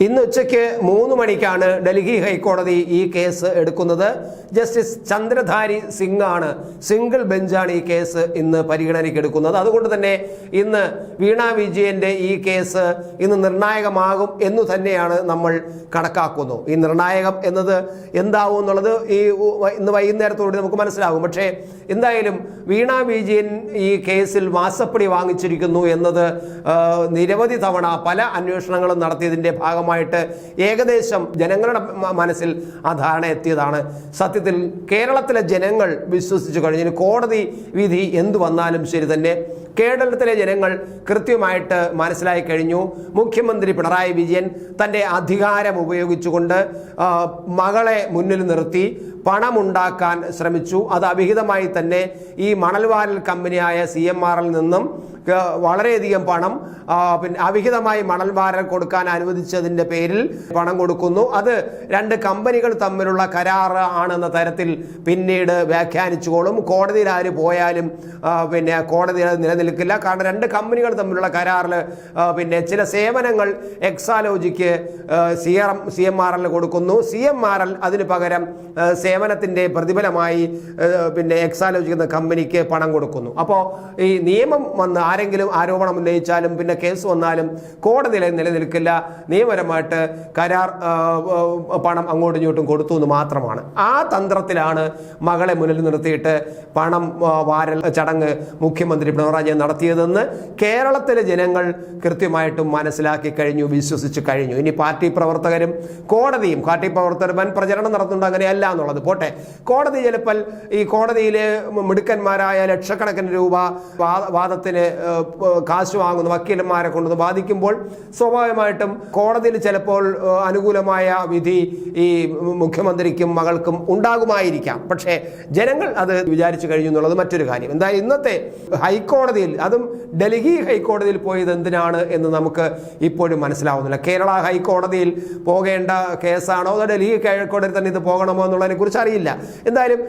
ഇന്ന് ഉച്ചയ്ക്ക് 3 മണിക്കാണ് ഡൽഹി ഹൈക്കോടതി ഈ കേസ് എടുക്കുന്നത്. ജസ്റ്റിസ് ചന്ദ്രധാരി സിംഗ് ആണ്, സിംഗിൾ ബെഞ്ചാണ് ഈ കേസ് ഇന്ന് പരിഗണനയ്ക്ക് എടുക്കുന്നത്. അതുകൊണ്ട് തന്നെ ഇന്ന് വീണ വിജയന്റെ ഈ കേസ് ഇന്ന് നിർണായകമാകും എന്ന് തന്നെയാണ് നമ്മൾ കണക്കാക്കുന്നു. ഈ നിർണായകം എന്നത് എന്താവും എന്നുള്ളത് ഇന്ന് വൈകുന്നേരത്തോടെ നമുക്ക് മനസ്സിലാകും. പക്ഷേ എന്തായാലും വീണ വിജയൻ ഈ കേസിൽ മാസപ്പടി വാങ്ങിച്ചിരിക്കുന്നു എന്നത് നിരവധി തവണ പല അന്വേഷണങ്ങളും നടത്തിയതിന്റെ ഭാഗമായിട്ട് ഏകദേശം ജനങ്ങളുടെ മനസ്സിൽ ആ ധാരണ എത്തിയതാണ്. സത്യത്തിൽ കേരളത്തിലെ ജനങ്ങൾ വിശ്വസിച്ചു കഴിഞ്ഞു. കോടതി വിധി എന്തു വന്നാലും ശരി തന്നെ കേരളത്തിലെ ജനങ്ങൾ കൃത്യമായിട്ട് മനസ്സിലായി കഴിഞ്ഞു. മുഖ്യമന്ത്രി പിണറായി വിജയൻ തൻ്റെ അധികാരം ഉപയോഗിച്ചുകൊണ്ട് മകളെ മുന്നിൽ നിർത്തി പണമുണ്ടാക്കാൻ ശ്രമിച്ചു. അത് അവിഹിതമായി തന്നെ ഈ മണൽവാരൽ കമ്പനിയായ CMRL നിന്നും വളരെയധികം പണം പിന്നെ അവിഹിതമായി മണൽവാരൽ കൊടുക്കാൻ അനുവദിച്ചതിൻ്റെ പേരിൽ പണം കൊടുക്കുന്നു. അത് 2 കമ്പനികൾ തമ്മിലുള്ള കരാർ ആണെന്ന തരത്തിൽ പിന്നീട് വ്യാഖ്യാനിച്ചുകൊള്ളും. കോടതിയിൽ ആര് പോയാലും പിന്നെ കോടതി നിലനിൽക്കില്ല. കാരണം 2 കമ്പനികൾ തമ്മിലുള്ള കരാറിൽ പിന്നെ ചില സേവനങ്ങൾ എക്സാലോജിക്ക് CMRL കൊടുക്കുന്നു. CMRL അതിന് പകരം സേവനത്തിൻ്റെ പ്രതിഫലമായി പിന്നെ എക്സാലോജിക് എന്ന കമ്പനിക്ക് പണം കൊടുക്കുന്നു. അപ്പോൾ ഈ നിയമം വന്ന് ആരെങ്കിലും ആരോപണം ഉന്നയിച്ചാലും പിന്നെ കേസ് വന്നാലും കോടതിയിൽ നിലനിൽക്കില്ല. നിയമപരമായിട്ട് കരാർ പണം അങ്ങോട്ടും ഇങ്ങോട്ടും കൊടുത്തു എന്ന് മാത്രമാണ്. ആ തന്ത്രത്തിലാണ് മകളെ മുന്നിൽ നിർത്തിയിട്ട് പണം വാരൽ ചടങ്ങ് മുഖ്യമന്ത്രി പിണറായി വിജയൻ നടത്തിയതെന്ന് കേരളത്തിലെ ജനങ്ങൾ കൃത്യമായിട്ടും മനസ്സിലാക്കി കഴിഞ്ഞു, വിശ്വസിച്ച് കഴിഞ്ഞു. ഇനി പാർട്ടി പ്രവർത്തകരും കോടതിയും വൻ പ്രചരണം നടത്തുന്നുണ്ട്. അങ്ങനെയല്ല എന്നുള്ളത് പോട്ടെ. കോടതി ചിലപ്പോൾ ഈ കോടതിയിലെ മിടുക്കന്മാരായ ലക്ഷക്കണക്കിന് രൂപ വാദത്തിന് കാശ് വാങ്ങുന്ന വക്കീലന്മാരെ കൊണ്ടുവന്ന് ബാധിക്കുമ്പോൾ സ്വാഭാവികമായിട്ടും കോടതിയിൽ ചിലപ്പോൾ അനുകൂലമായ വിധി ഈ മുഖ്യമന്ത്രിക്കും മകൾക്കും ഉണ്ടാകുമായിരിക്കാം. പക്ഷേ ജനങ്ങൾ അത് വിചാരിച്ചു കഴിഞ്ഞു എന്നുള്ളത് മറ്റൊരു കാര്യം. എന്തായാലും ഇന്നത്തെ ഹൈക്കോടതിയിൽ, അതും ഡൽഹി ഹൈക്കോടതിയിൽ പോയത് എന്തിനാണ് എന്ന് നമുക്ക് ഇപ്പോഴും മനസ്സിലാവുന്നില്ല. കേരള ഹൈക്കോടതിയിൽ പോകേണ്ട കേസാണോ അതോ ഡൽഹി ഹൈക്കോടതിയിൽ തന്നെ ഇത് പോകണമോ എന്നുള്ളതിനെ കുറിച്ച് അറിയില്ല. എന്തായാലും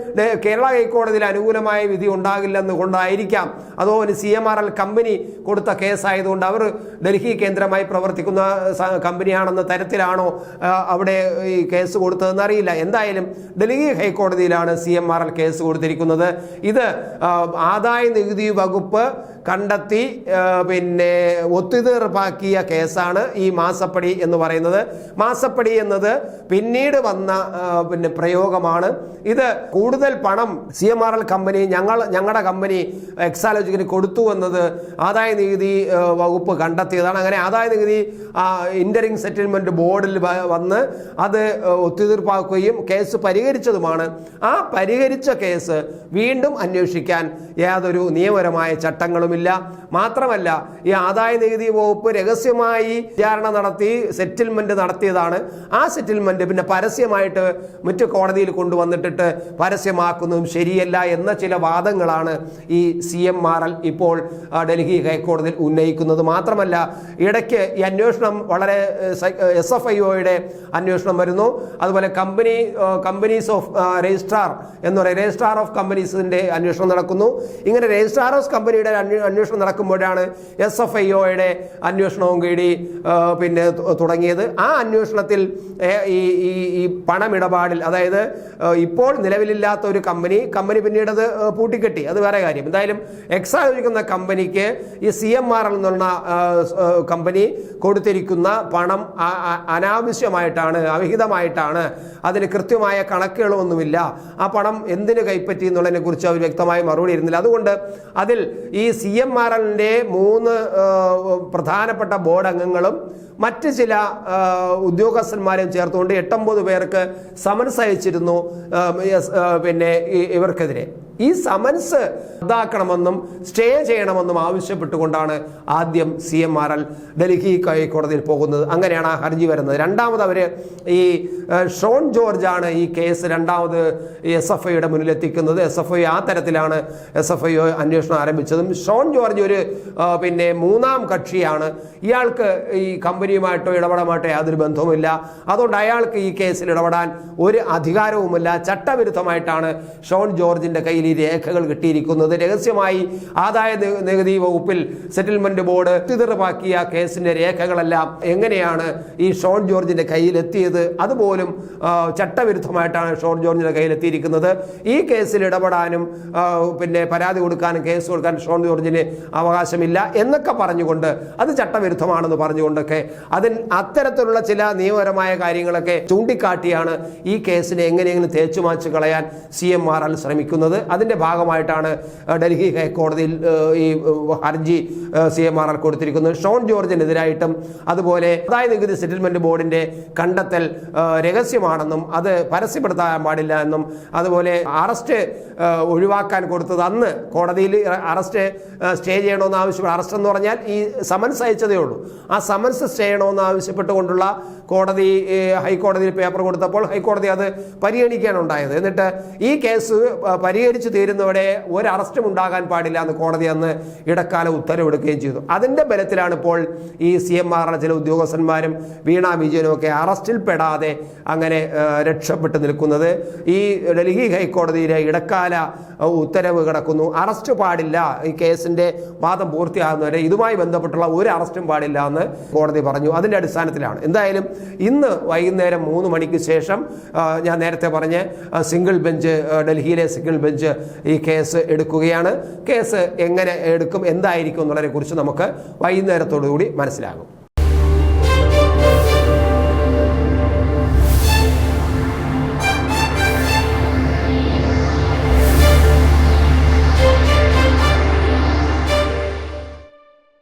കേരള ഹൈക്കോടതിയിൽ അനുകൂലമായ വിധി ഉണ്ടാകില്ലെന്ന് കൊണ്ടായിരിക്കാം, അതോ CMRL കമ്പനി കൊടുത്ത കേസായതുകൊണ്ട് അവർ ഡൽഹി കേന്ദ്രമായി പ്രവർത്തിക്കുന്ന കമ്പനിയാണെന്ന തരത്തിലാണോ അവിടെ ഈ കേസ് കൊടുത്തതെന്ന് അറിയില്ല. എന്തായാലും ഡൽഹി ഹൈക്കോടതിയിലാണ് CMRL കേസ് കൊടുത്തിരിക്കുന്നത്. ഇത് ആദായ നികുതി വകുപ്പ് കണ്ടെത്തി പിന്നെ ഒത്തുതീർപ്പാക്കിയ കേസാണ് ഈ മാസപ്പടി എന്ന് പറയുന്നത്. മാസപ്പടി എന്നത് പിന്നീട് വന്ന പിന്നെ പ്രയോഗമാണ്. ഇത് കൂടുതൽ പണം CMRL കമ്പനി ഞങ്ങളുടെ കമ്പനി എക്സാലോജിക്കിന് കൊടുത്തു എന്നത് ആദായ നികുതി വകുപ്പ് കണ്ടെത്തിയതാണ്. അങ്ങനെ ആദായ നികുതി ഇന്ററിംഗ് സെറ്റിൽമെന്റ് ബോർഡിൽ വന്ന് അത് ഒത്തുതീർപ്പാക്കുകയും കേസ് പരിഹരിച്ചതുമാണ്. ആ പരിഹരിച്ച കേസ് വീണ്ടും അന്വേഷിക്കാൻ യാതൊരു നിയമപരമായ ചട്ടങ്ങളും ഇല്ല. മാത്രമല്ല ഈ ആദായ നികുതി വകുപ്പ് രഹസ്യമായി വിചാരണ നടത്തി സെറ്റിൽമെന്റ് നടത്തിയതാണ്. ആ സെറ്റിൽമെന്റ് പിന്നെ പരസ്യമായിട്ട് മറ്റു കോടതിയിൽ കൊണ്ടുവന്നിട്ട് പരസ്യമാക്കുന്നതും ശരിയല്ല എന്ന ചില വാദങ്ങളാണ് ഈ CMRL ഇപ്പോൾ ഡൽഹി ഹൈക്കോടതിയിൽ ഉന്നയിക്കുന്നത്. മാത്രമല്ല ഇടയ്ക്ക് ഈ അന്വേഷണം വളരെ SFIOയുടെ അന്വേഷണം വരുന്നു. അതുപോലെ കമ്പനീസ് ഓഫ് രജിസ്ട്രാർ എന്ന് പറയുന്ന രജിസ്ട്രാർ ഓഫ് കമ്പനീസിന്റെ അന്വേഷണം നടക്കുന്നു. ഇങ്ങനെ രജിസ്ട്രാർ ഓഫ് കമ്പനിയുടെ അന്വേഷണം നടക്കുമ്പോഴാണ് SFIOയുടെ അന്വേഷണവും കൂടി പിന്നെ തുടങ്ങിയത്. ആ അന്വേഷണത്തിൽ ഈ പണമിടപാടിൽ, അതായത് ഇപ്പോൾ നിലവിലില്ലാത്ത ഒരു കമ്പനി പിന്നീട് അത് പൂട്ടിക്കെട്ടി, അത് വേറെ കാര്യം. എന്തായാലും എക്സാലോജിക് എന്ന കമ്പനിക്ക് ഈ CMRL എന്നുള്ള കമ്പനി കൊടുത്തിരിക്കുന്ന പണം അനാവശ്യമായിട്ടാണ്, അവിഹിതമായിട്ടാണ്. അതിന് കൃത്യമായ കണക്കുകളൊന്നുമില്ല. ആ പണം എന്തിനു കൈപ്പറ്റി എന്നുള്ളതിനെ കുറിച്ച് അവർ വ്യക്തമായി മറുപടി ഇരുന്നില്ല. അതുകൊണ്ട് അതിൽ ഈ CMRLന്റെ 3 പ്രധാനപ്പെട്ട ബോർഡ് അംഗങ്ങളും മറ്റ് ചില ഉദ്യോഗസ്ഥന്മാരെയും ചേർത്തുകൊണ്ട് 8-9 പേർക്ക് സമൻസ് അയച്ചിരുന്നു പിന്നെ ഇവർക്കെതിരെ. ഈ സമൻസ് റദ്ദാക്കണമെന്നും സ്റ്റേ ചെയ്യണമെന്നും ആവശ്യപ്പെട്ടുകൊണ്ടാണ് ആദ്യം CMRL ഡൽഹി ഹൈക്കോടതിയിൽ പോകുന്നത്. അങ്ങനെയാണ് ആ ഹർജി വരുന്നത്. രണ്ടാമത് അവർ ഈ ഷോൺ ജോർജ് ആണ് ഈ കേസ് രണ്ടാമത് SFIയുടെ മുന്നിലെത്തിക്കുന്നത്. SFI ആ തരത്തിലാണ് SFIO അന്വേഷണം ആരംഭിച്ചതും. ഷോൺ ജോർജ് ഒരു പിന്നെ 3-ാം കക്ഷിയാണ്. ഇയാൾക്ക് ഈ കമ്പനിയുമായിട്ടോ ഇടപെടമായിട്ടോ യാതൊരു ബന്ധവുമില്ല. അതുകൊണ്ട് അയാൾക്ക് ഈ കേസിൽ ഇടപെടാൻ ഒരു അധികാരവുമില്ല. ചട്ടവിരുദ്ധമായിട്ടാണ് ഷോൺ ജോർജിന്റെ കയ്യിൽ ഈ രേഖകൾ കിട്ടിയിരിക്കുന്നത്. രഹസ്യമായി ആദായ നികുതി വകുപ്പിൽ സെറ്റിൽമെന്റ് ബോർഡ് തീർപ്പാക്കിയ കേസിന്റെ രേഖകളെല്ലാം എങ്ങനെയാണ് ഈ ഷോൺ ജോർജിന്റെ കയ്യിലെത്തിയത്, അതുപോലും ചട്ടവിരുദ്ധമായിട്ടാണ് ഷോൺ ജോർജിന്റെ കയ്യിലെത്തിയിരിക്കുന്നത്. ഈ കേസിൽ ഇടപെടാനും പിന്നെ പരാതി കൊടുക്കാനും കേസ് കൊടുക്കാനും ഷോൺ ജോർജിന് അവകാശമില്ല എന്നൊക്കെ പറഞ്ഞുകൊണ്ട്, അത് ചട്ടവിരുദ്ധമാണെന്ന് പറഞ്ഞുകൊണ്ടൊക്കെ അത്തരത്തിലുള്ള ചില നിയമപരമായ കാര്യങ്ങളൊക്കെ ചൂണ്ടിക്കാട്ടിയാണ് ഈ കേസിനെ എങ്ങനെയെങ്കിലും തേച്ചുമാച്ച് കളയാൻ CMRL ശ്രമിക്കുന്നത്. അതിന്റെ ഭാഗമായിട്ടാണ് ഡൽഹി ഹൈക്കോടതിയിൽ ഈ ഹർജി CMRL കൊടുത്തിരിക്കുന്നത്. ഷോൺ ജോർജിനെതിരായിട്ടും അതുപോലെ ആദായ നികുതി സെറ്റിൽമെന്റ് ബോർഡിന്റെ കണ്ടെത്തൽ രഹസ്യമാണെന്നും അത് പരസ്യപ്പെടുത്താൻ പാടില്ല എന്നും, അതുപോലെ അറസ്റ്റ് ഒഴിവാക്കാൻ കൊടുത്തത് അന്ന് കോടതിയിൽ അറസ്റ്റ് സ്റ്റേ ചെയ്യണമെന്ന് ആവശ്യപ്പെട്ടു. അറസ്റ്റ് എന്ന് പറഞ്ഞാൽ ഈ സമൻസ് അയച്ചതേ ഉള്ളൂ. ആ സമൻസ് സ്റ്റേ ചെയ്യണമെന്ന് ആവശ്യപ്പെട്ടുകൊണ്ടുള്ള ഹൈക്കോടതിയിൽ പേപ്പർ കൊടുത്തപ്പോൾ ഹൈക്കോടതി അത് പരിഗണിക്കാനുണ്ടായത്. എന്നിട്ട് ഈ കേസ് പരിഹരിച്ചു തീരുന്നവരെ ഒരു അറസ്റ്റും ഉണ്ടാകാൻ പാടില്ല എന്ന് കോടതി അന്ന് ഇടക്കാല ഉത്തരവെടുക്കുകയും ചെയ്തു. അതിന്റെ ബലത്തിലാണ് ഇപ്പോൾ ഈ CMRL ചില ഉദ്യോഗസ്ഥന്മാരും വീണ വിജയനും ഒക്കെ അറസ്റ്റിൽ പെടാതെ അങ്ങനെ രക്ഷപ്പെട്ടു നിൽക്കുന്നത്. ഈ ഡൽഹി ഹൈക്കോടതിയിലെ ഇടക്കാല ഉത്തരവ് കിടക്കുന്നു. അറസ്റ്റ് പാടില്ല, ഈ കേസിന്റെ വാദം പൂർത്തിയാകുന്നവരെ ഇതുമായി ബന്ധപ്പെട്ടുള്ള ഒരു അറസ്റ്റും പാടില്ല എന്ന് കോടതി പറഞ്ഞു. അതിന്റെ അടിസ്ഥാനത്തിലാണ് എന്തായാലും ഇന്ന് വൈകുന്നേരം 3 മണിക്ക് ശേഷം ഞാൻ നേരത്തെ പറഞ്ഞ സിംഗിൾ ബെഞ്ച്, ഡൽഹിയിലെ സിംഗിൾ ബെഞ്ച് ഈ കേസ് എടുക്കുകയാണ്. കേസ് എങ്ങനെ എടുക്കും, എന്തായിരിക്കും എന്നുള്ളതിനെ കുറിച്ച് നമുക്ക് വൈകുന്നേരത്തോടു കൂടി മനസ്സിലാകും.